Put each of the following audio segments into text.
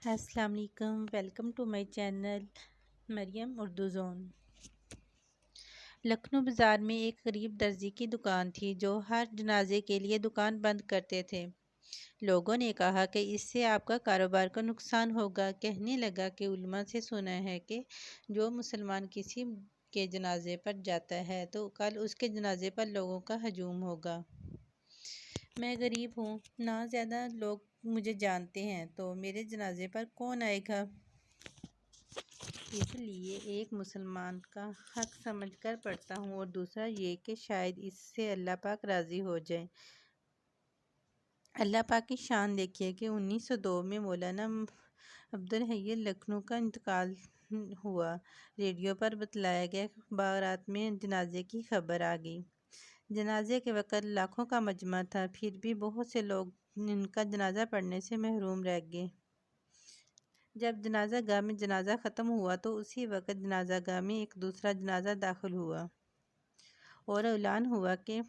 السلام علیکم، welcome to my channel Maryam Urdu zone. Lucknow بازار میں ایک غریب درزی کی دکان تھی جو ہر جنازے کے لیے دکان بند کرتے تھے۔ لوگوں نے کہا کہ اس سے آپ کا کاروبار کو نقصان ہوگا۔ کہنے لگا کہ علماء سے سنا ہے کہ جو مسلمان کسی کے جنازے پر جاتا ہے تو کل اس کے جنازے پر لوگوں کا ہجوم ہوگا۔ میں غریب ہوں، نہ زیادہ لوگ مجھے جانتے ہیں، تو میرے جنازے پر کون آئے گا؟ اس لیے ایک مسلمان کا حق سمجھ کر پڑھتا ہوں، اور دوسرا یہ کہ شاید اس سے اللہ پاک راضی ہو جائے۔ اللہ پاک کی شان دیکھیے کہ 1902 میں مولانا عبدالحی لکھنؤ کا انتقال ہوا۔ ریڈیو پر بتلایا گیا بارات میں جنازے کی خبر آ گئی۔ جنازے کے وقت لاکھوں کا مجمع تھا، پھر بھی بہت سے لوگ ان کا جنازہ پڑھنے سے محروم رہ گئے۔ جب جنازہ گاہ میں جنازہ ختم ہوا تو اسی وقت جنازہ گاہ میں ایک دوسرا جنازہ داخل ہوا اور اعلان ہوا کہ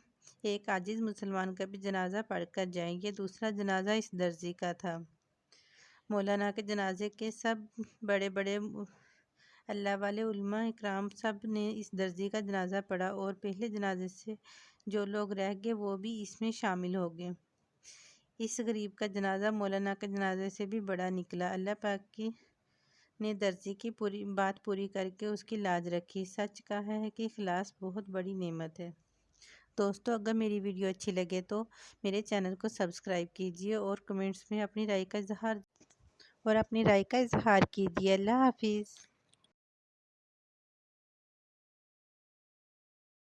ایک عاجز مسلمان کا بھی جنازہ پڑھ کر جائیں۔ یہ دوسرا جنازہ اس درزی کا تھا۔ مولانا کے جنازے کے سب بڑے بڑے اللہ والے علماء اکرام سب نے اس درزی کا جنازہ پڑھا، اور پہلے جنازے سے جو لوگ رہ گئے وہ بھی اس میں شامل ہو گئے۔ اس غریب کا جنازہ مولانا کے جنازے سے بھی بڑا نکلا۔ اللہ پاک نے درزی کی بات پوری کر کے اس کی لاج رکھی۔ سچ کہا ہے کہ اخلاص بہت بڑی نعمت ہے۔ دوستو، اگر میری ویڈیو اچھی لگے تو میرے چینل کو سبسکرائب کیجیے اور کمنٹس میں اپنی رائے کا اظہار کیجیے۔ اللہ حافظ۔